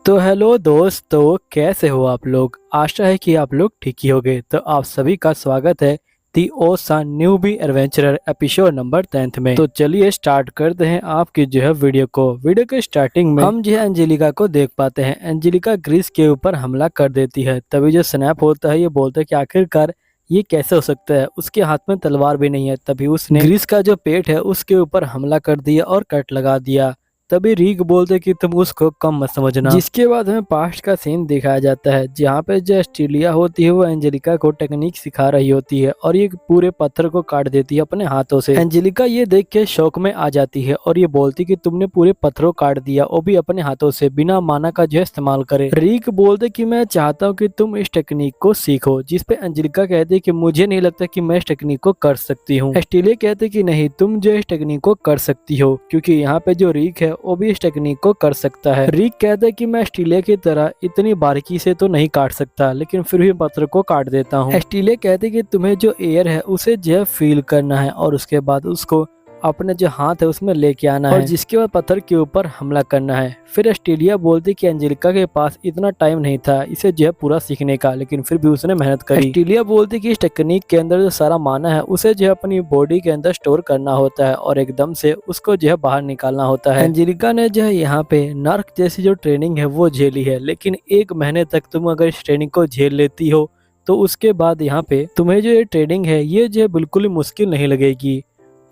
तो हेलो दोस्तों, कैसे हो आप लोग। आशा है कि आप लोग ठीक ही होंगे। तो आप सभी का स्वागत है दी ओसान न्यूबी एडवेंचरर एपिसोड नंबर 10 में। तो चलिए स्टार्ट करते हैं आपकी जो है वीडियो के स्टार्टिंग में हम जो है एंजेलिका को देख पाते हैं। एंजेलिका ग्रीस के ऊपर हमला कर देती है। तभी जो स्नैप होता है ये बोलता है कि आखिरकार ये कैसे हो सकता है, उसके हाथ में तलवार भी नहीं है। तभी उसने ग्रीस का जो पेट है उसके ऊपर हमला कर दिया और कट लगा दिया। तभी रीक बोलते कि तुम उसको कम मत समझना। जिसके बाद हमें पास्ट का सीन दिखाया जाता है जहाँ पे जो ऑस्ट्रेलिया होती है वो एंजेलिका को टेक्निक सिखा रही होती है और ये पूरे पत्थर को काट देती है अपने हाथों से। एंजेलिका ये देख के शौक में आ जाती है और ये बोलती कि तुमने पूरे पत्थरों को काट दिया, वो भी अपने हाथों से, बिना माना का जो है इस्तेमाल करे। रीक बोलते कि मैं चाहता हूँ कि तुम इस टेक्निक को सीखो। जिसपे एंजेलिका कहती है कि मुझे नहीं लगता कि मैं इस टेक्निक को कर सकती हूँ। ऑस्ट्रेलिया कहते कि नहीं, तुम जो इस टेक्निक को कर सकती हो, क्योंकि यहाँ पे जो रीक है वो भी इस टेक्निक को कर सकता है। रीक कहता है कि मैं ऑस्ट्रेलिया की तरह इतनी बारीकी से तो नहीं काट सकता, लेकिन फिर भी पत्थर को काट देता हूँ। ऑस्ट्रेलिया कहते कि तुम्हें जो एयर है उसे जो है फील करना है और उसके बाद उसको अपने जो हाथ है उसमें लेके आना है और जिसके बाद पत्थर के ऊपर हमला करना है। फिर ऑस्ट्रेलिया बोलती कि एंजेलिका के पास इतना टाइम नहीं था इसे जो है पूरा सीखने का, लेकिन फिर भी उसने मेहनत करी। ऑस्ट्रेलिया बोलती कि इस टेक्निक के अंदर जो सारा माना है उसे जो है अपनी बॉडी के अंदर स्टोर करना होता है और एकदम से उसको जो है बाहर निकालना होता है। एंजेलिका ने जो है यहाँ पे नर्क जैसी जो ट्रेनिंग है वो झेली है, लेकिन 1 महीने तक तुम अगर इस ट्रेनिंग को झेल लेती हो तो उसके बाद यहाँ पे तुम्हें जो ये ट्रेनिंग है ये जो है बिल्कुल ही मुश्किल नहीं लगेगी।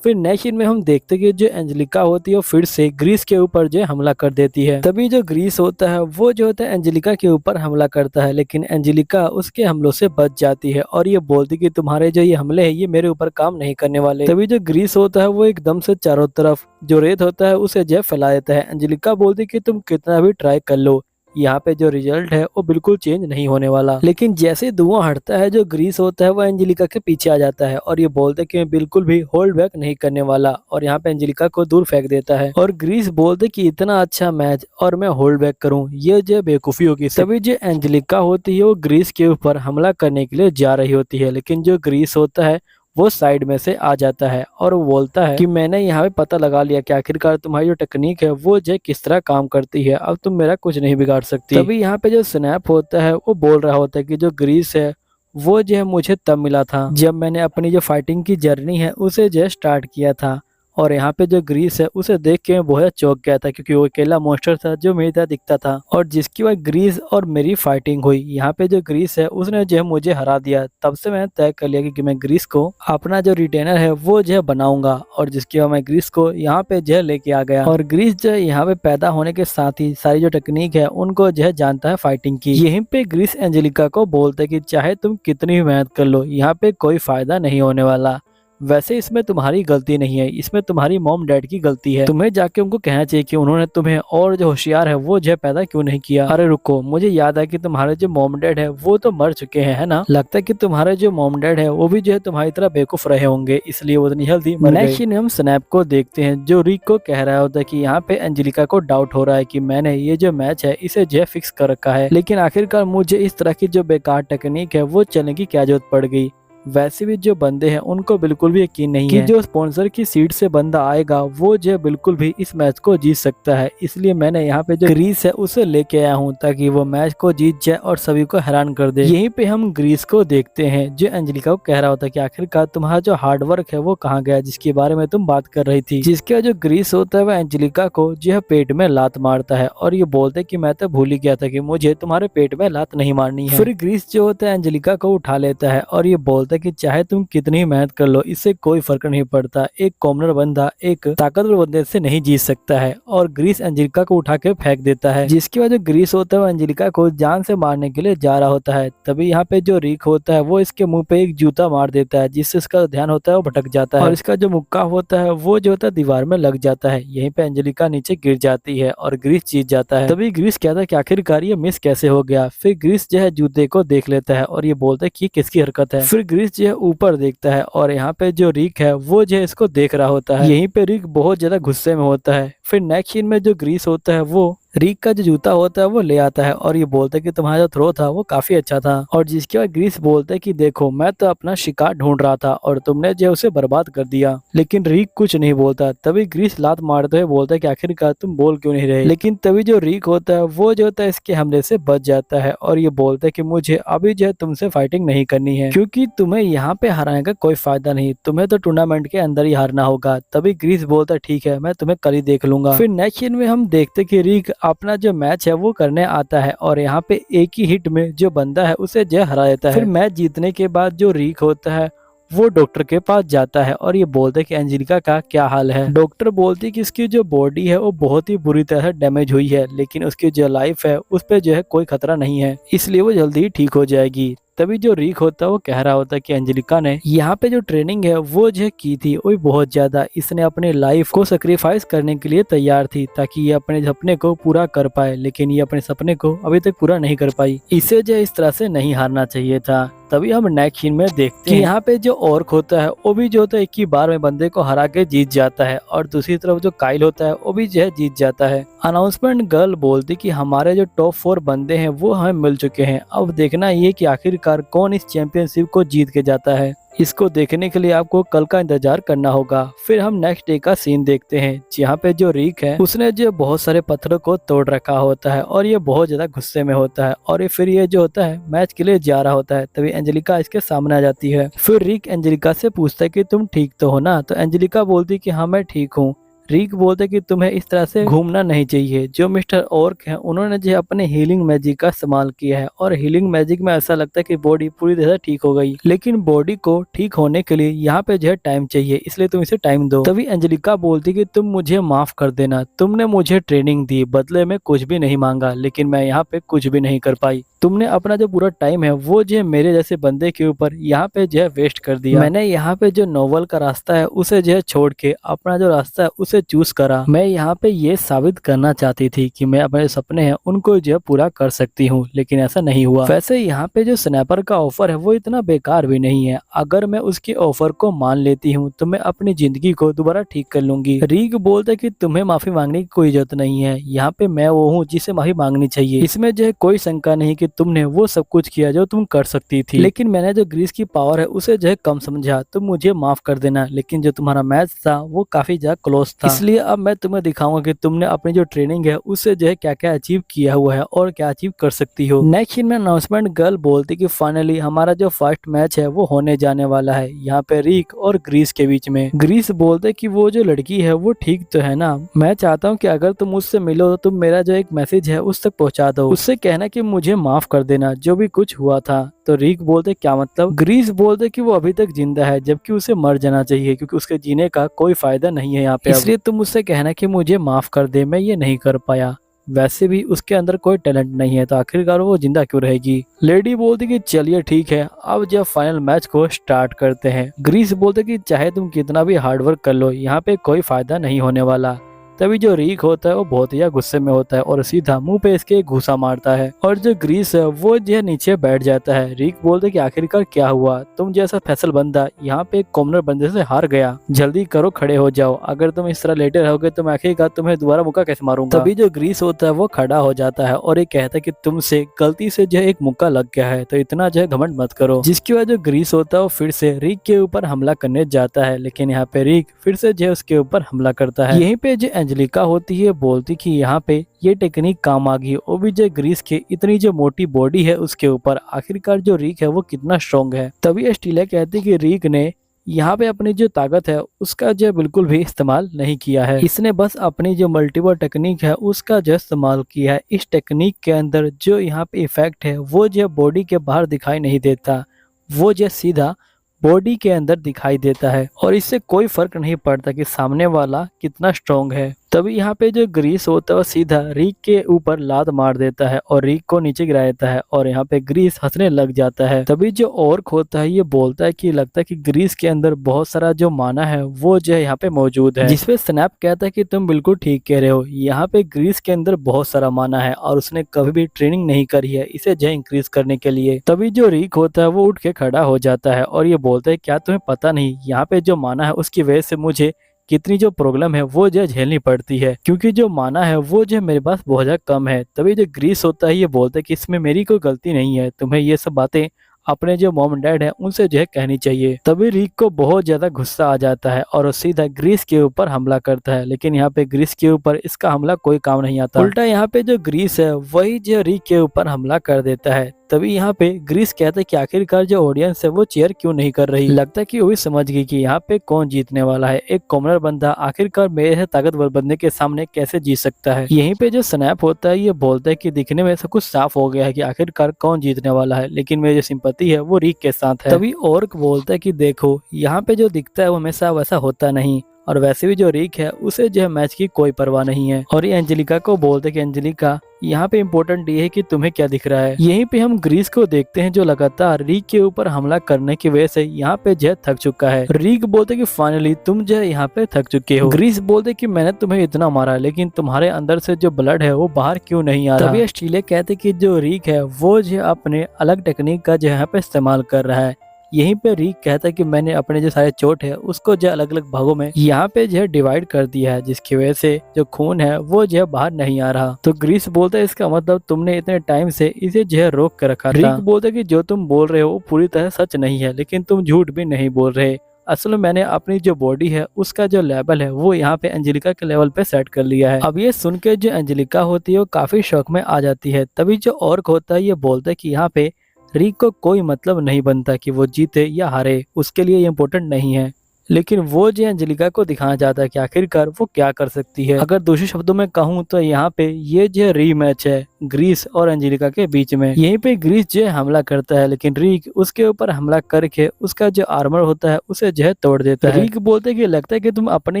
फिर नेक्स्ट सीन में हम देखते हैं कि जो एंजेलिका होती है वो फिर से ग्रीस के ऊपर जो हमला कर देती है। तभी जो ग्रीस होता है वो जो होता है एंजेलिका के ऊपर हमला करता है, लेकिन एंजेलिका उसके हमलों से बच जाती है और ये बोलती कि तुम्हारे जो ये हमले हैं ये मेरे ऊपर काम नहीं करने वाले। तभी जो ग्रीस होता है वो एकदम से चारों तरफ जो रेत होता है उसे जो फैला देता है। एंजेलिका बोलती कि तुम कितना भी ट्राई कर लो, यहाँ पे जो रिजल्ट है वो बिल्कुल चेंज नहीं होने वाला। लेकिन जैसे धुआं हटता है जो ग्रीस होता है वो एंजेलिका के पीछे आ जाता है और ये बोलता है कि मैं बिल्कुल भी होल्ड बैक नहीं करने वाला और यहाँ पे एंजेलिका को दूर फेंक देता है। और ग्रीस बोलते कि इतना अच्छा मैच और मैं होल्ड बैक करूँ, ये जो बेवकूफी होगी। तभी जो एंजेलिका होती है वो ग्रीस के ऊपर हमला करने के लिए जा रही होती है, लेकिन जो ग्रीस होता है वो साइड में से आ जाता है और वो बोलता है कि मैंने यहाँ पे पता लगा लिया कि आखिरकार तुम्हारी जो टेक्निक है वो जो किस तरह काम करती है, अब तुम मेरा कुछ नहीं बिगाड़ सकती। तभी यहाँ पे जो स्नैप होता है वो बोल रहा होता है कि जो ग्रीस है वो जो है मुझे तब मिला था जब मैंने अपनी जो फाइटिंग की जर्नी है उसे जो स्टार्ट किया था। और यहाँ पे जो ग्रीस है उसे देख के मैं बहुत चौंक गया था, क्योंकि वो अकेला मॉन्स्टर था जो मेरी तरह दिखता था। और जिसकी वजह ग्रीस और मेरी फाइटिंग हुई। यहाँ पे जो ग्रीस है उसने जो है मुझे हरा दिया। तब से मैंने तय कर लिया कि मैं ग्रीस को अपना जो रिटेनर है वो जो है बनाऊंगा और जिसकी वजह मैं ग्रीस को यहाँ पे जो है लेके आ गया। और ग्रीस जो है यहाँ पे पैदा होने के साथ ही सारी जो टेक्निक है उनको जो है जानता है फाइटिंग की। यहीं पे ग्रीस एंजेलिका को बोलता है कि चाहे तुम कितनी भी मेहनत कर लो यहाँ पे कोई फायदा नहीं होने वाला। वैसे इसमें तुम्हारी गलती नहीं है, इसमें तुम्हारी मॉम डैड की गलती है। तुम्हें जाके उनको कहना चाहिए कि उन्होंने तुम्हें और जो होशियार है वो जो पैदा क्यों नहीं किया। अरे रुको, मुझे याद है कि तुम्हारे जो मॉम डैड है वो तो मर चुके हैं, है ना। लगता है कि तुम्हारे जो मॉम डैड है वो भी जो है तुम्हारी तरह बेवकूफ रहे होंगे, इसलिए वो इतनी जल्दी मर गए। नेक्स्ट हम स्नैप को देखते हैं जो रिक को कह रहा होता है कि यहाँ पे एंजेलिका को डाउट हो रहा है कि मैंने ये जो मैच है इसे जो फिक्स कर रखा है, लेकिन आखिरकार मुझे इस तरह की जो बेकार टेक्निक है वो चलने की क्या जरूरत पड़ गई। वैसे भी जो बंदे हैं उनको बिल्कुल भी यकीन नहीं है कि जो स्पॉन्सर की सीट से बंदा आएगा वो जो बिल्कुल भी इस मैच को जीत सकता है। इसलिए मैंने यहाँ पे जो ग्रीस है उसे लेके आया हूँ ताकि वो मैच को जीत जाए और सभी को हैरान कर दे। यहीं पे हम ग्रीस को देखते हैं जो एंजेलिका को कह रहा होता है कि आखिरकार तुम्हारा जो हार्ड वर्क है वो कहाँ गया जिसके बारे में तुम बात कर रही थी। जिसके जो ग्रीस होता है वह एंजेलिका को जो है पेट में लात मारता है और ये बोलते कि मैं तो भूल ही गया था कि मुझे तुम्हारे पेट में लात नहीं मारनी है। फिर ग्रीस जो होता है एंजेलिका को उठा लेता है और ये बोलता कि चाहे तुम कितनी मेहनत कर लो इससे कोई फर्क नहीं पड़ता, एक कॉमनर बंदा एक ताकतवर बंदे से नहीं जीत सकता है। और ग्रीस एंजेलिका को उठा के फेंक देता है, जिसकी वजह ग्रीस होता है वो एंजेलिका को जान से मारने के लिए जा रहा होता है। तभी यहाँ पे जो रिक होता है वो इसके मुंह पे एक जूता मार देता है जिससे इसका ध्यान होता है वो भटक जाता है और इसका जो मुक्का होता है वो जो होता है दीवार में लग जाता है। यहीं पे एंजेलिका नीचे गिर जाती है और ग्रीस जीत जाता है। तभी ग्रीस कहता है कि आखिरकार ये मिस कैसे हो गया। फिर ग्रीस जो है जूते को देख लेता है और ये बोलता है कि किसकी हरकत है। फिर ग्रीस जो है ऊपर देखता है और यहाँ पे जो रिक है वो जो है इसको देख रहा होता है। यहीं पे रिक बहुत ज्यादा गुस्से में होता है। फिर नेक्स्ट सीन में जो ग्रीस होता है वो रीक का जो जूता होता है वो ले आता है और ये बोलता है कि तुम्हारा जो थ्रो था वो काफी अच्छा था। और जिसके बाद ग्रीस बोलता है कि देखो मैं तो अपना शिकार ढूंढ रहा था और तुमने जो उसे बर्बाद कर दिया। लेकिन रीक कुछ नहीं बोलता। तभी ग्रीस लात मारते हुए बोलता है कि आखिरकार तुम बोल क्यों नहीं रहे। लेकिन तभी जो रीक होता है वो जो होता है इसके हमले से बच जाता है और ये बोलता है कि मुझे अभी जो है तुमसे फाइटिंग नहीं करनी है, क्योंकि तुम्हें यहाँ पे हराने का कोई फायदा नहीं, तुम्हें तो टूर्नामेंट के अंदर ही हारना होगा। तभी ग्रीस बोलता है ठीक है, मैं तुम्हें कल ही देख लूंगा। फिर नेक्स्ट सीन में हम देखते कि रीक अपना जो मैच है वो करने आता है और यहाँ पे एक ही हिट में जो बंदा है उसे जो हरा देता है। फिर मैच जीतने के बाद जो रीक होता है वो डॉक्टर के पास जाता है और ये बोलता है कि एंजेलिका का क्या हाल है। डॉक्टर बोलती है कि इसकी जो बॉडी है वो बहुत ही बुरी तरह डैमेज हुई है, लेकिन उसकी जो लाइफ है उस पर जो है कोई खतरा नहीं है, इसलिए वो जल्दी ही ठीक हो जाएगी। तभी जो रीक होता है वो कह रहा होता है कि एंजेलिका ने यहाँ पे जो ट्रेनिंग है वो जो की थी वो बहुत ज्यादा, इसने अपने लाइफ को सेक्रीफाइस करने के लिए तैयार थी ताकि ये अपने सपने को पूरा कर पाए, लेकिन ये अपने सपने को अभी तक पूरा नहीं कर पाई। इसे जो इस तरह से नहीं हारना चाहिए था। तभी हम नेक्स्ट सीन में देखते हैं कि यहाँ पे जो ऑर्क होता है वो भी जो होता है एक ही बार में बंदे को हरा के जीत जाता है और दूसरी तरफ जो काइल होता है वो भी जो है जीत जाता है। अनाउंसमेंट गर्ल बोलती कि हमारे जो टॉप 4 बंदे हैं वो हमें मिल चुके हैं, अब देखना ये कि आखिरकार कौन इस चैंपियनशिप को जीत के जाता है। इसको देखने के लिए आपको कल का इंतजार करना होगा। फिर हम नेक्स्ट डे का सीन देखते हैं जहाँ पे जो रीक है उसने जो बहुत सारे पत्थरों को तोड़ रखा होता है और ये बहुत ज्यादा गुस्से में होता है और फिर ये जो होता है मैच के लिए जा रहा होता है। तभी एंजेलिका इसके सामने आ जाती है। फिर रीक एंजेलिका से पूछता है कि तुम ठीक तो हो ना। तो एंजेलिका बोलती कि हाँ मैं ठीक हूँ। रीक बोलते कि तुम्हें इस तरह से घूमना नहीं चाहिए। जो मिस्टर ऑर्क है उन्होंने जो अपने हीलिंग मैजिक का इस्तेमाल किया है और हीलिंग मैजिक में ऐसा लगता है कि बॉडी पूरी तरह से ठीक हो गई, लेकिन बॉडी को ठीक होने के लिए यहाँ पे जो है टाइम चाहिए, इसलिए तुम इसे टाइम दो। तभी एंजेलिका बोलती कि तुम मुझे माफ कर देना, तुमने मुझे ट्रेनिंग दी, बदले में कुछ भी नहीं मांगा, लेकिन मैं यहाँ पे कुछ भी नहीं कर पाई। तुमने अपना जो पूरा टाइम है वो जो मेरे जैसे बंदे के ऊपर यहाँ पे जो है वेस्ट कर दिया। मैंने यहाँ पे जो नोवेल का रास्ता है उसे जो है छोड़ के अपना जो रास्ता है उसे चूज करा। मैं यहाँ पे ये साबित करना चाहती थी कि मैं अपने सपने हैं उनको जो है पूरा कर सकती हूँ, लेकिन ऐसा नहीं हुआ। वैसे यहाँ पे जो स्नैपर का ऑफर है वो इतना बेकार भी नहीं है। अगर मैं उसके ऑफर को मान लेती हूँ तो मैं अपनी जिंदगी को दोबारा ठीक कर लूंगी। रीक बोलते कि तुम्हें माफी मांगने की कोई जरूरत नहीं है, यहाँ पे मैं वो हूँ जिसे माफी मांगनी चाहिए। इसमें जो है कोई शंका नहीं कि तुमने वो सब कुछ किया जो तुम कर सकती थी, लेकिन मैंने जो ग्रीस की पावर है उसे जो है कम समझा, तुम मुझे माफ कर देना। लेकिन जो तुम्हारा मैच था वो काफी ज्यादा क्लोज था, इसलिए अब मैं तुम्हें दिखाऊंगा कि तुमने अपनी जो ट्रेनिंग है उससे जो है क्या क्या अचीव किया हुआ है और क्या अचीव कर सकती हो। नेक्स्ट सीन में अनाउंसमेंट गर्ल बोलती कि फाइनली हमारा जो फर्स्ट मैच है वो होने जाने वाला है, यहाँ पे रीक और ग्रीस के बीच में। ग्रीस बोलते कि वो जो लड़की है वो ठीक तो है ना, मैं चाहता हूँ कि अगर तुम मुझसे मिलो तो तुम मेरा जो एक मैसेज है उस तक पहुँचा दो, उससे कहना कि मुझे माफ कर देना जो भी कुछ हुआ था। तो रीक बोलते क्या मतलब। ग्रीस बोलते कि वो अभी तक जिंदा है जबकि उसे मर जाना चाहिए क्योंकि उसके जीने का कोई फायदा नहीं है यहाँ पे, इसलिए तुम मुझसे कहना कि मुझे माफ कर दे, मैं ये नहीं कर पाया। वैसे भी उसके अंदर कोई टैलेंट नहीं है तो आखिरकार वो जिंदा क्यों रहेगी। लेडी बोलती कि चलिए ठीक है, अब जब फाइनल मैच को स्टार्ट करते हैं। ग्रीस बोलते कि चाहे तुम कितना भी हार्डवर्क कर लो यहाँ पे कोई फायदा नहीं होने वाला। तभी जो रीक होता है वो बहुत ही गुस्से में होता है और सीधा मुंह पे इसके घूसा मारता है और जो ग्रीस है वो जो नीचे बैठ जाता है। रीक बोलते कि आखिरकार क्या हुआ, तुम जैसा फैसल बंदा यहाँ पे एक कॉमनर बंदे से हार गया, जल्दी करो खड़े हो जाओ, अगर तुम इस तरह लेटे रहोगे तो मैं आखिरकार तुम्हें दोबारा मुक्का कैसे मारूंगा। तभी जो ग्रीस होता है वो खड़ा हो जाता है और ये कहता है कि तुमसे गलती से जो एक मुक्का लग गया है तो इतना जो है घमंड मत करो। जिसकी वजह जो ग्रीस होता है वो फिर से रीक के ऊपर हमला करने जाता है, लेकिन यहाँ पे रीक फिर से जो उसके ऊपर हमला करता है। यहीं पे जो एंजेलिका होती है बोलती कि यहाँ पे ये टेक्निक काम आ गई, वो भी जो ग्रीस के इतनी जो मोटी बॉडी है उसके ऊपर, आखिरकार जो रीक है वो कितना स्ट्रॉन्ग है। तभी स्टीला कहती कि रीक ने यहाँ पे अपनी जो ताकत है उसका जो बिल्कुल भी इस्तेमाल नहीं किया है, इसने बस अपनी जो मल्टीपल टेक्निक है उसका जो इस्तेमाल किया है। इस टेक्निक के अंदर जो यहाँ पे इफेक्ट है वो जो बॉडी के बाहर दिखाई नहीं देता, वो जो सीधा बॉडी के अंदर दिखाई देता है और इससे कोई फर्क नहीं पड़ता कि सामने वाला कितना स्ट्रॉन्ग है। तभी यहाँ पे जो ग्रीस होता है वो सीधा रीक के ऊपर लात मार देता है और रीक को नीचे गिरा देता है और यहाँ पे ग्रीस हंसने लग जाता है। तभी जो ऑर्क होता है ये बोलता है कि लगता है कि ग्रीस के अंदर बहुत सारा जो माना है वो जो है यहाँ पे मौजूद है, जिसपे स्नैप कहता है कि तुम बिल्कुल ठीक कह रहे हो, यहाँ पे ग्रीस के अंदर बहुत सारा माना है और उसने कभी भी ट्रेनिंग नहीं करी है इसे जो इंक्रीज करने के लिए। तभी जो रीक होता है वो उठ के खड़ा हो जाता है और ये बोलता है क्या तुम्हें पता नहीं यहाँ पे जो माना है उसकी वजह से मुझे कितनी जो प्रॉब्लम है वो जो झेलनी पड़ती है, क्योंकि जो माना है वो जो मेरे पास बहुत ज्यादा कम है। तभी जो ग्रीस होता है ये बोलता है कि इसमें मेरी कोई गलती नहीं है, तुम्हें ये सब बातें अपने जो मॉम डैड है उनसे जो है कहनी चाहिए। तभी रिक को बहुत ज्यादा गुस्सा आ जाता है और वो सीधा ग्रीस के ऊपर हमला करता है, लेकिन यहाँ पे ग्रीस के ऊपर इसका हमला कोई काम नहीं आता। उल्टा यहाँ पे जो ग्रीस है वही जो रिक के ऊपर हमला कर देता है। तभी यहाँ पे ग्रीस कहता है कि आखिरकार जो ऑडियंस है वो चेयर क्यों नहीं कर रही। लगता है कि वो भी समझ गई कि यहाँ पे कौन जीतने वाला है, एक कॉमनर बंदा आखिरकार मेरे ताकतवर बंदे के सामने कैसे जीत सकता है। यहीं पे जो स्नैप होता है ये बोलता है कि दिखने में सब कुछ साफ हो गया है कि आखिरकार कौन जीतने वाला है, लेकिन मेरी जो सिंपैथी है वो रिक के साथ है। तभी ऑर्क बोलता है कि देखो यहाँ पे जो दिखता है वो हमेशा वैसा होता नहीं, और वैसे भी जो रिक है उसे जो है मैच की कोई परवाह नहीं है। और ये एंजेलिका को बोलते हैं कि एंजेलिका यहाँ पे इम्पोर्टेंट ये है कि तुम्हें क्या दिख रहा है। यहीं पे हम ग्रीस को देखते हैं जो लगातार रिक के ऊपर हमला करने की वजह से यहाँ पे जो है थक चुका है। रिक बोलते कि फाइनली तुम जो है यहाँ पे थक चुके हो। ग्रीस बोलते कि मैंने तुम्हें इतना मारा लेकिन तुम्हारे अंदर से जो ब्लड है वो बाहर क्यों नहीं आ रहा। तभी स्टीले कहते कि जो रिक है वो जो अपने अलग टेक्निक का जो यहाँ पे इस्तेमाल कर रहा है। यहीं पे रिक कहता है कि मैंने अपने जो सारे चोट है उसको जो अलग अलग भागों में यहाँ पे जो है डिवाइड कर दिया है, जिसकी वजह से जो खून है वो जो है बाहर नहीं आ रहा। तो ग्रीस बोलता है इसका मतलब तुमने इतने टाइम से इसे जो है रोक कर रखा था। रिक बोलता है कि जो तुम बोल रहे हो वो पूरी तरह सच नहीं है, लेकिन तुम झूठ भी नहीं बोल रहे। असल में मैंने अपनी जो बॉडी है उसका जो लेवल है वो यहाँ पे एंजेलिका के लेवल पे सेट कर लिया है। अब ये सुन के जो एंजेलिका होती है वो काफी शौक में आ जाती है। तभी जो ऑर्क होता है ये बोलता है कि यहाँ पे रिक को कोई मतलब नहीं बनता कि वो जीते या हारे, उसके लिए ये इम्पोर्टेंट नहीं है, लेकिन वो जो एंजेलिका को दिखाना चाहता है कि आखिरकार वो क्या कर सकती है। अगर दूसरे शब्दों में कहूँ तो यहाँ पे ये जो रीमैच है ग्रीस और एंजेलिका के बीच में। यहीं पे ग्रीस जो है हमला करता है, लेकिन रिक उसके ऊपर हमला करके उसका जो आर्मर होता है उसे जो है तोड़ देता है। रिक बोलते कि लगता है कि तुम अपने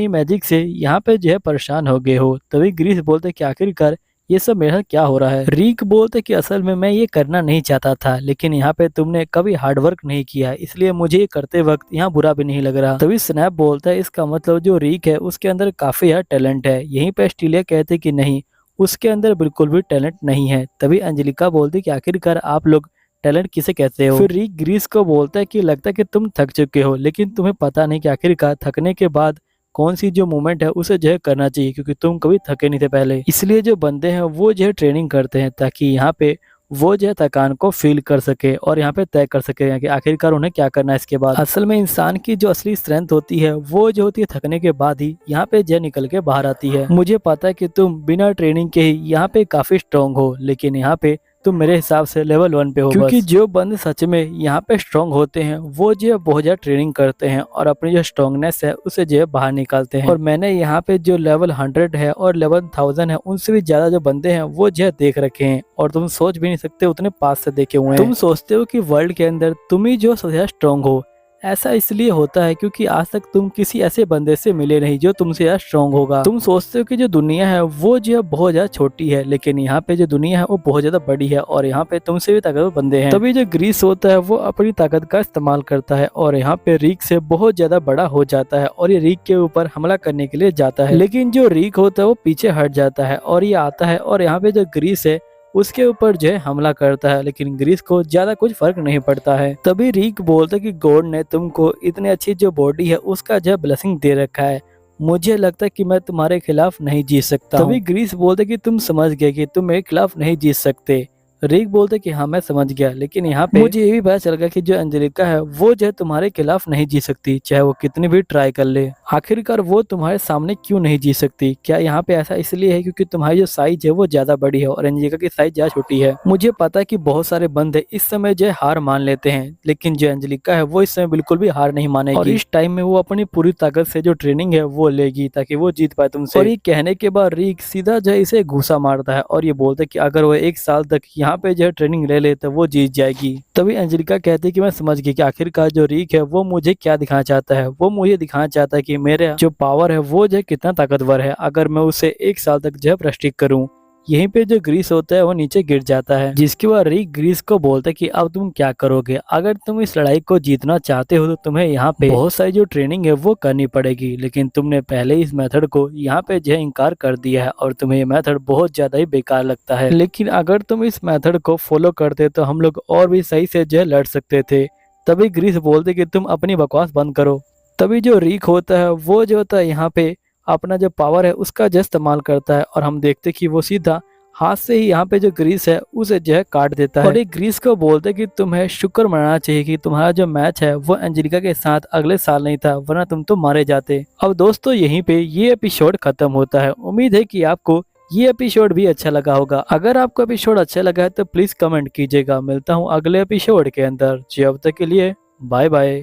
ही मैजिक से यहाँ पे जो है परेशान हो गए हो। तभी ग्रीस बोलते कि आखिरकार ये सब मेरे साथ क्या हो रहा है। रिक बोलते कि असल में मैं ये करना नहीं चाहता था, लेकिन यहाँ पे तुमने कभी हार्डवर्क नहीं किया, इसलिए मुझे ये करते वक्त यहाँ बुरा भी नहीं लग रहा। तभी स्नैप बोलता है इसका मतलब जो रिक है उसके अंदर काफी यार टैलेंट है। यहीं पे स्टीलिया कहते कि नहीं, उसके अंदर बिल्कुल भी टैलेंट नहीं है। तभी एंजेलिका बोलती कि आखिरकार आप लोग टैलेंट किसे कहते हो। फिर रिक ग्रीस को बोलता है कि लगता है कि तुम थक चुके हो, लेकिन तुम्हें पता नहीं कि आखिरकार थकने के बाद कौन सी जो मूवमेंट है उसे जो है करना चाहिए, क्योंकि तुम कभी थके नहीं थे पहले। इसलिए जो बंदे हैं वो जो है ट्रेनिंग करते हैं ताकि यहाँ पे वो जो है थकान को फील कर सके और यहाँ पे तय कर सके कि आखिरकार उन्हें क्या करना है इसके बाद। असल में इंसान की जो असली स्ट्रेंथ होती है वो जो होती है थकने के बाद ही यहाँ पे जो निकल के बाहर आती है। मुझे पता है कि तुम बिना ट्रेनिंग के ही यहाँ पे काफी स्ट्रॉन्ग हो, लेकिन यहाँ पे तुम मेरे हिसाब से लेवल 1 पे हो, क्योंकि जो बंदे सच में यहाँ पे स्ट्रॉन्ग होते हैं वो जो है बहुत ज्यादा ट्रेनिंग करते हैं और अपनी जो स्ट्रॉन्गनेस है उसे जो है बाहर निकालते हैं। और मैंने यहाँ पे जो लेवल 100 है और लेवल 1000 है उनसे भी ज्यादा जो बंदे हैं वो जो है देख रखे हैं, और तुम सोच भी नहीं सकते उतने पास से देखे हुए हैं। तुम सोचते हो कि वर्ल्ड के अंदर तुम ही जो सबसे स्ट्रॉन्ग हो, ऐसा इसलिए होता है क्योंकि आज तक तुम किसी ऐसे बंदे से मिले नहीं जो तुमसे ज्यादा स्ट्रॉन्ग होगा। तुम सोचते हो कि जो दुनिया है वो जो है बहुत ज्यादा छोटी है, लेकिन यहाँ पे जो दुनिया है वो बहुत ज्यादा बड़ी है और यहाँ पे तुमसे भी ताकतवर बंदे हैं। तभी जो ग्रीस होता है वो अपनी ताकत का इस्तेमाल करता है और यहाँ पे रिक से बहुत ज्यादा बड़ा हो जाता है और ये रिक के ऊपर हमला करने के लिए जाता है, लेकिन जो रिक होता है वो पीछे हट जाता है और ये आता है और यहाँ पे जो ग्रीस है उसके ऊपर जो है हमला करता है, लेकिन ग्रीस को ज्यादा कुछ फर्क नहीं पड़ता है। तभी रिक बोलता है कि गॉड ने तुमको इतनी अच्छी जो बॉडी है उसका जो ब्लेसिंग दे रखा है, मुझे लगता है कि मैं तुम्हारे खिलाफ नहीं जीत सकता। तभी ग्रीस बोलते कि तुम समझ गए कि तुम मेरे खिलाफ नहीं जीत सकते। रिक बोलते कि हाँ मैं समझ गया, लेकिन यहाँ पे मुझे ये भी पता चल गया कि जो एंजेलिका है वो जो है तुम्हारे खिलाफ नहीं जीत सकती, चाहे वो कितनी भी ट्राई कर ले। आखिरकार वो तुम्हारे सामने क्यों नहीं जीत सकती? क्या यहाँ पे ऐसा इसलिए है क्योंकि तुम्हारी जो साइज है वो ज्यादा बड़ी है और एंजेलिका की साइज ज्यादा छोटी है? मुझे पता है कि बहुत सारे बंदे इस समय जो हार मान लेते हैं, लेकिन जो एंजेलिका है वो इस समय बिल्कुल भी हार नहीं मानेगी और इस टाइम में वो अपनी पूरी ताकत से जो ट्रेनिंग है वो लेगी ताकि वो जीत पाए तुमसे। और ये कहने के बाद रिक सीधा जो है इसे घूसा मारता है और ये बोलता है कि अगर वो 1 साल तक यहाँ पे जो है ट्रेनिंग ले ले तो वो जीत जाएगी। तभी एंजेलिका कहती है कि मैं समझ गई कि आखिरकार जो रिक है वो मुझे क्या दिखाना चाहता है। वो मुझे दिखाना चाहता है कि मेरा जो पावर है वो जो है कितना ताकतवर है अगर मैं उसे 1 साल तक जो है प्रैक्टिस करूं। यहीं पे जो ग्रीस होता है वो नीचे गिर जाता है, जिसके बाद रिक ग्रीस को बोलता है कि अब तुम क्या करोगे? अगर तुम इस लड़ाई को जीतना चाहते हो तो तुम्हें यहाँ पे बहुत सारी जो ट्रेनिंग है वो करनी पड़ेगी, लेकिन तुमने पहले इस मेथड को यहाँ पे जो है इनकार कर दिया है और तुम्हें ये मेथड बहुत ज्यादा ही बेकार लगता है। लेकिन अगर तुम इस मेथड को फॉलो करते तो हम लोग और भी सही से जो है लड़ सकते थे। तभी ग्रीस बोलते कि तुम अपनी बकवास बंद करो। तभी जो रीक होता है वो जो होता है यहाँ पे अपना जो पावर है उसका जो इस्तेमाल करता है और हम देखते कि वो सीधा हाथ से ही यहाँ पे जो ग्रीस है उसे जो है काट देता है और ये ग्रीस को बोलते कि तुम्हें शुक्र मनाना चाहिए कि तुम्हारा जो मैच है वो एंजेलिका के साथ अगले साल नहीं था, वरना तुम तो मारे जाते। अब दोस्तों यहीं पे ये एपिसोड खत्म होता है। उम्मीद है कि आपको ये एपिसोड भी अच्छा लगा होगा। अगर आपको एपिसोड अच्छा लगा है तो प्लीज कमेंट कीजिएगा। मिलता हूँ अगले एपिसोड के अंदर जी, अब तक के लिए बाय बाय।